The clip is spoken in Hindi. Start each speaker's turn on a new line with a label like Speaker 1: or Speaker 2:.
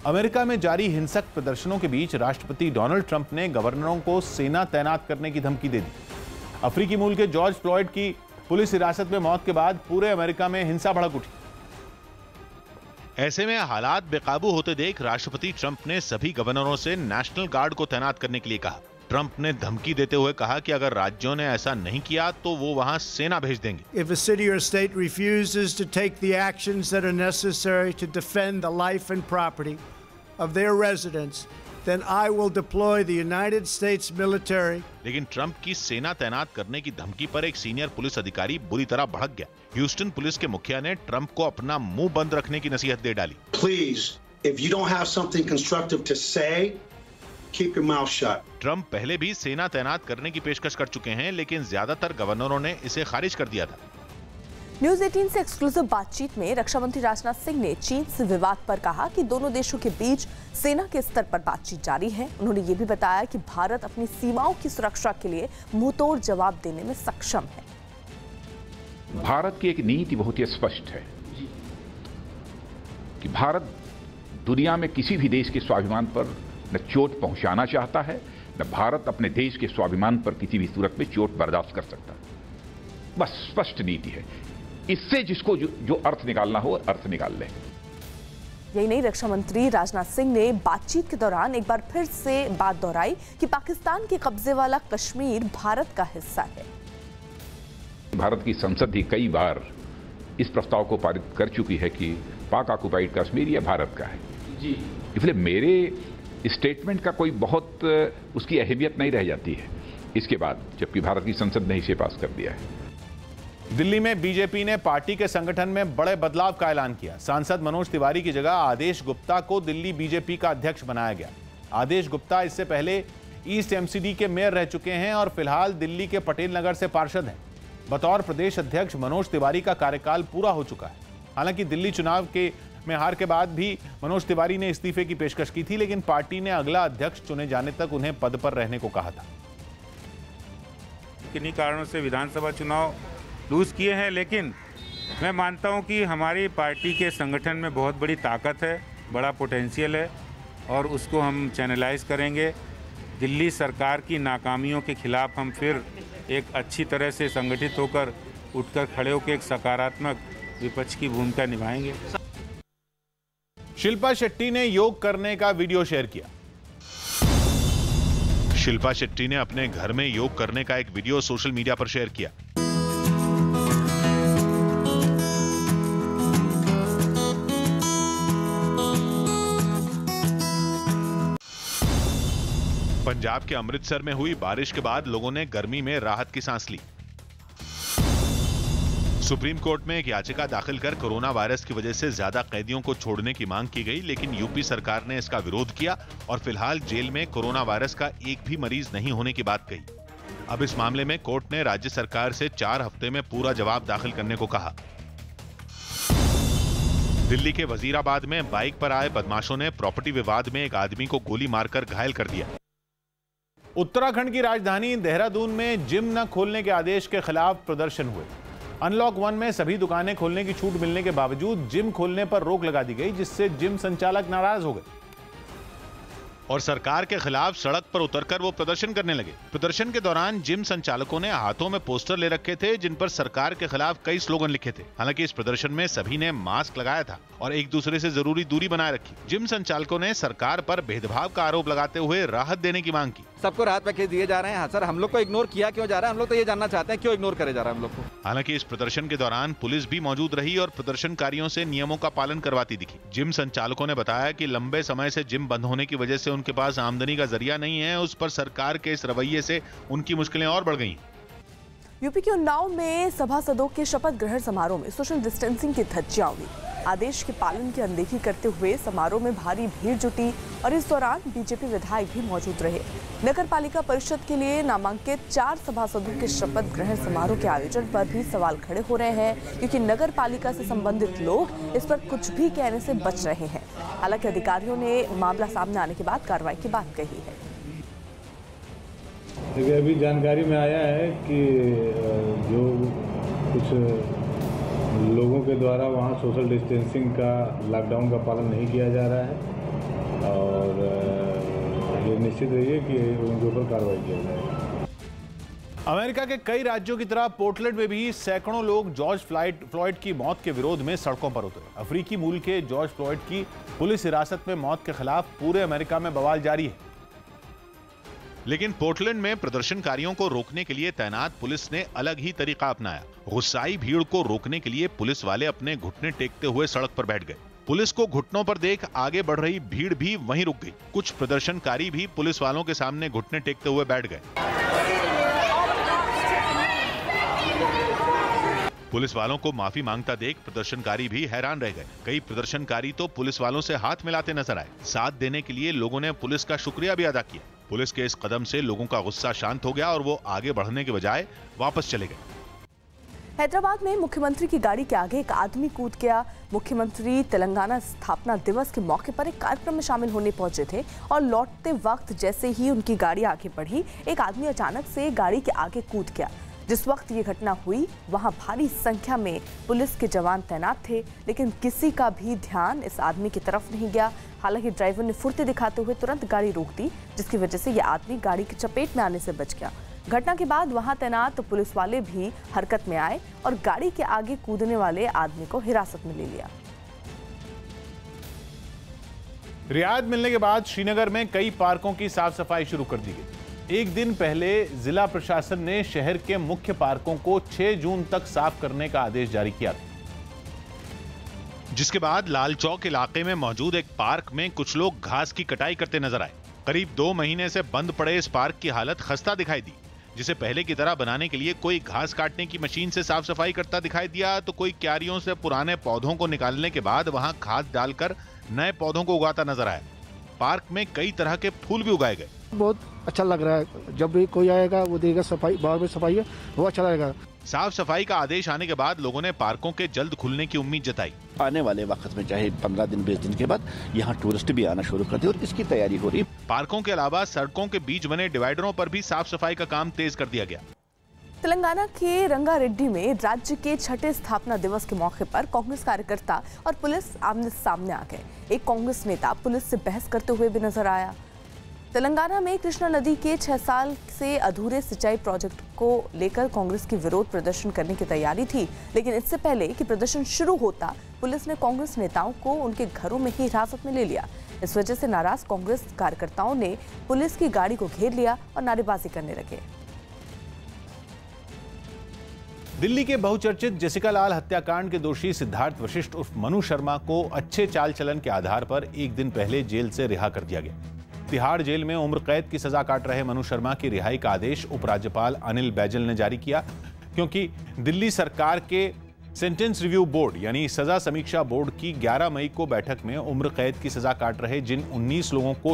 Speaker 1: अमेरिका में जारी हिंसक प्रदर्शनों के बीच राष्ट्रपति डोनाल्ड ट्रंप ने गवर्नरों को सेना तैनात करने की धमकी दे दी। अफ्रीकी मूल के जॉर्ज फ्लॉयड की पुलिस हिरासत में मौत के बाद पूरे अमेरिका में हिंसा भड़क उठी। ऐसे में हालात बेकाबू होते देख राष्ट्रपति ट्रंप ने सभी गवर्नरों से नेशनल गार्ड को तैनात करने के लिए कहा। ट्रंप ने धमकी देते हुए कहा कि अगर राज्यों ने ऐसा नहीं किया तो वो वहां सेना भेज देंगे।
Speaker 2: If a city or state refuses to take the actions that are necessary to defend the life and property of their residents, then I will deploy the United States military.
Speaker 1: लेकिन ट्रंप की सेना तैनात करने की धमकी पर एक सीनियर पुलिस अधिकारी बुरी तरह भड़क गया। ह्यूस्टन पुलिस के मुखिया ने ट्रंप को अपना मुंह बंद रखने की नसीहत दे डाली।
Speaker 3: Please, if you don't have something constructive to say, keep your mouth shut.
Speaker 1: Trump पहले भी सेना तैनात करने की पेशकश कर चुके हैं, लेकिन ज्यादातर गवर्नरों ने इसे खारिज कर दिया था।
Speaker 4: न्यूज 18 से एक्सक्लूसिव बातचीत में रक्षा मंत्री राजनाथ सिंह ने चीन से विवाद पर कहा कि दोनों देशों के बीच सेना के स्तर पर बातचीत जारी है। उन्होंने ये भी बताया कि भारत अपनी सीमाओं की सुरक्षा के लिए मुंहतोड़ जवाब देने में सक्षम है।
Speaker 5: भारत की एक नीति बहुत ही स्पष्ट है कि भारत दुनिया में किसी भी देश के स्वाभिमान पर न चोट पहुंचाना चाहता है, न भारत अपने देश के स्वाभिमान पर किसी भी सूरत में चोट बर्दाश्त कर सकता है। बस स्पष्ट नीति है। इससे जिसको जो अर्थ निकालना हो अर्थ निकाल ले।
Speaker 4: यही नहीं, रक्षा मंत्री राजनाथ सिंह ने बातचीत के दौरान एक बार फिर से बात दोहराई कि पाकिस्तान के कब्जे वाला कश्मीर भारत का हिस्सा है।
Speaker 5: भारत की संसद भी कई बार इस प्रस्ताव को पारित कर चुकी है कि पाक ऑक्युपाइड कश्मीर यह भारत का है जी। इसलिए मेरे स्टेटमेंट का कोई बहुत उसकी अहमियत नहीं रह जाती है इसके बाद, जबकि भारत की संसद ने इसे पास कर दिया है।
Speaker 1: दिल्ली में बीजेपी ने पार्टी के संगठन में बड़े बदलाव का ऐलान किया। सांसद मनोज तिवारी की जगह आदेश गुप्ता को दिल्ली बीजेपी का अध्यक्ष बनाया गया। आदेश गुप्ता इससे पहले ईस्ट एमसीडी के मेयर रह चुके हैं और फिलहाल दिल्ली के पटेल नगर से पार्षद हैं। बतौर प्रदेश अध्यक्ष मनोज तिवारी का कार्यकाल पूरा हो चुका है। हालांकि दिल्ली चुनाव में हार के बाद भी मनोज तिवारी ने इस्तीफे की पेशकश की थी, लेकिन पार्टी ने अगला अध्यक्ष चुने जाने तक उन्हें पद पर रहने को कहा था।
Speaker 6: किन्हीं कारणों से विधानसभा चुनाव लूज किए हैं, लेकिन मैं मानता हूं कि हमारी पार्टी के संगठन में बहुत बड़ी ताकत है, बड़ा पोटेंशियल है और उसको हम चैनलाइज करेंगे। दिल्ली सरकार की नाकामियों के खिलाफ हम फिर एक अच्छी तरह से संगठित होकर उठकर खड़े होकर एक सकारात्मक विपक्ष की भूमिका निभाएंगे।
Speaker 1: शिल्पा शेट्टी ने योग करने का वीडियो शेयर किया। शिल्पा शेट्टी ने अपने घर में योग करने का एक वीडियो सोशल मीडिया पर शेयर किया। पंजाब के अमृतसर में हुई बारिश के बाद लोगों ने गर्मी में राहत की सांस ली। सुप्रीम कोर्ट में एक याचिका दाखिल कर कोरोना वायरस की वजह से ज्यादा कैदियों को छोड़ने की मांग की गई, लेकिन यूपी सरकार ने इसका विरोध किया और फिलहाल जेल में कोरोना वायरस का एक भी मरीज नहीं होने की बात कही। अब इस मामले में कोर्ट ने राज्य सरकार से 4 हफ्ते में पूरा जवाब दाखिल करने को कहा। दिल्ली के वजीराबाद में बाइक पर आए बदमाशों ने प्रॉपर्टी विवाद में एक आदमी को गोली मारकर घायल कर दिया। उत्तराखंड की राजधानी देहरादून में जिम न खोलने के आदेश के खिलाफ प्रदर्शन हुए। अनलॉक 1 में सभी दुकानें खोलने की छूट मिलने के बावजूद जिम खोलने पर रोक लगा दी गई, जिससे जिम संचालक नाराज हो गए और सरकार के खिलाफ सड़क पर उतरकर वो प्रदर्शन करने लगे। प्रदर्शन के दौरान जिम संचालकों ने हाथों में पोस्टर ले रखे थे जिन पर सरकार के खिलाफ कई स्लोगन लिखे थे। हालांकि इस प्रदर्शन में सभी ने मास्क लगाया था और एक दूसरे से जरूरी दूरी बनाए रखी। जिम संचालकों ने सरकार पर भेदभाव का आरोप लगाते हुए राहत देने की मांग की।
Speaker 7: सबको राहत पैकेज दिए जा रहे हैं। हाँ सर, हम लोग को इग्नोर किया क्यों जा रहा है? हम लोग तो ये जानना चाहते हैं क्यों इग्नोर करे जा रहा है हम लोग को।
Speaker 1: हालांकि इस प्रदर्शन के दौरान पुलिस भी मौजूद रही और प्रदर्शनकारियों से नियमों का पालन करवाती दिखी। जिम संचालकों ने बताया कि लंबे समय से जिम बंद होने की वजह से उनके पास आमदनी का जरिया नहीं है। उस पर सरकार के इस रवैये से उनकी मुश्किलें और बढ़ गई।
Speaker 4: यूपी के उन्नाव में सभासदों के शपथ ग्रहण समारोह में सोशल डिस्टेंसिंग की धज्जियां उड़ी। आदेश के पालन की अनदेखी करते हुए समारोह में भारी भीड़ जुटी और इस दौरान बीजेपी विधायक भी मौजूद रहे। नगर पालिका परिषद के लिए नामांकित 4 सभासदों के शपथ ग्रहण समारोह के आयोजन पर भी सवाल खड़े हो रहे हैं, क्योंकि नगर पालिका से संबंधित लोग इस पर कुछ भी कहने से बच रहे हैं। हालांकि अधिकारियों ने मामला सामने आने के बाद कार्रवाई की बात कही है।
Speaker 8: देखिए, अभी जानकारी में आया है कि जो कुछ लोगों के द्वारा वहाँ सोशल डिस्टेंसिंग का, लॉकडाउन का पालन नहीं किया जा रहा है। और ये निश्चित रहिए कि उनके ऊपर कार्रवाई किया जाएगा।
Speaker 1: अमेरिका के कई राज्यों की तरह पोर्टलैंड में भी सैकड़ों लोग जॉर्ज फ्लॉयड की मौत के विरोध में सड़कों पर उतरे। अफ्रीकी मूल के जॉर्ज फ्लॉयड की पुलिस हिरासत में मौत के खिलाफ पूरे अमेरिका में बवाल जारी है। लेकिन पोर्टलैंड में प्रदर्शनकारियों को रोकने के लिए तैनात पुलिस ने अलग ही तरीका अपनाया। गुस्साई भीड़ को रोकने के लिए पुलिस वाले अपने घुटने टेकते हुए सड़क पर बैठ गए। पुलिस को घुटनों पर देख आगे बढ़ रही भीड़ भी वहीं रुक गई। कुछ प्रदर्शनकारी भी पुलिस वालों के सामने घुटने टेकते हुए बैठ गए। पुलिस वालों को माफी मांगता देख प्रदर्शनकारी भी हैरान रह गए। कई प्रदर्शनकारी तो पुलिस वालों से हाथ मिलाते नजर आए। साथ देने के लिए लोगों ने पुलिस का शुक्रिया भी अदा किया। पुलिस के इस कदम से लोगों का गुस्सा शांत हो गया और वो आगे बढ़ने के बजाय वापस चले गए।
Speaker 4: हैदराबाद में मुख्यमंत्री की गाड़ी के आगे एक आदमी कूद गया। मुख्यमंत्री तेलंगाना स्थापना दिवस के मौके पर एक कार्यक्रम में शामिल होने पहुंचे थे और लौटते वक्त जैसे ही उनकी गाड़ी आगे बढ़ी, एक आदमी अचानक से गाड़ी के आगे कूद गया। जिस वक्त ये घटना हुई वहां भारी संख्या में पुलिस के जवान तैनात थे, लेकिन किसी का भी ध्यान इस आदमी की तरफ नहीं गया। हालांकि ड्राइवर ने फुर्ती दिखाते हुए तुरंत गाड़ी रोक दी, जिसकी वजह से यह आदमी गाड़ी की चपेट में आने से बच गया। घटना के बाद वहां तैनात पुलिस वाले भी हरकत में आए और गाड़ी के आगे कूदने वाले आदमी को हिरासत में ले लिया।
Speaker 1: रियायत मिलने के बाद श्रीनगर में कई पार्कों की साफ सफाई शुरू कर दी गई। एक दिन पहले जिला प्रशासन ने शहर के मुख्य पार्कों को 6 जून तक साफ करने का आदेश जारी किया, जिसके बाद लाल चौक इलाके में मौजूद एक पार्क में कुछ लोग घास की कटाई करते नजर आए। करीब 2 महीने से बंद पड़े इस पार्क की हालत खस्ता दिखाई दी, जिसे पहले की तरह बनाने के लिए कोई घास काटने की मशीन से साफ सफाई करता दिखाई दिया तो कोई क्यारियों से पुराने पौधों को निकालने के बाद वहां खाद डालकर नए पौधों को उगाता नजर आया। पार्क में कई तरह के फूल भी उगाए गए।
Speaker 9: बहुत अच्छा लग रहा है। जब भी कोई आएगा वो देगा सफाई, बाहर में सफाई है, वो अच्छा लगेगा।
Speaker 1: साफ सफाई का आदेश आने के बाद लोगों ने पार्कों के जल्द खुलने की उम्मीद जताई।
Speaker 10: आने वाले वक्त में चाहे 15 दिन 20 दिन के बाद यहाँ टूरिस्ट भी आना शुरू कर दे और इसकी तैयारी हो रही है।
Speaker 1: पार्कों के अलावा सड़कों के बीच बने डिवाइडरों पर भी साफ सफाई का काम तेज कर दिया गया।
Speaker 4: तेलंगाना के रंगारेड्डी में राज्य के 6ठे स्थापना दिवस के मौके पर कांग्रेस कार्यकर्ता और पुलिस आमने सामने आ गए। एक कांग्रेस नेता पुलिस से बहस करते हुए भी नजर आया। तेलंगाना में कृष्णा नदी के 6 साल से अधूरे सिंचाई प्रोजेक्ट को लेकर कांग्रेस की विरोध प्रदर्शन करने की तैयारी थी, लेकिन इससे पहले कि प्रदर्शन शुरू होता पुलिस ने कांग्रेस नेताओं को उनके घरों में ही हिरासत में ले लिया। इस वजह से नाराज कांग्रेस कार्यकर्ताओं ने पुलिस की गाड़ी को घेर लिया और नारेबाजी करने लगे।
Speaker 1: दिल्ली के बहुचर्चित जेसिका लाल हत्याकांड के दोषी सिद्धार्थ वशिष्ठ उर्फ मनु शर्मा को अच्छे चाल चलन के आधार पर एक दिन पहले जेल से रिहा कर दिया गया। तिहाड़ जेल में उम्र कैद की सजा काट रहे मनु शर्मा की रिहाई का आदेश उपराज्यपाल अनिल बैजल ने जारी किया, क्योंकि दिल्ली सरकार के सेंटेंस रिव्यू बोर्ड यानी सजा समीक्षा बोर्ड की 11 मई को बैठक में उम्र कैद की सजा काट रहे जिन 19 लोगों को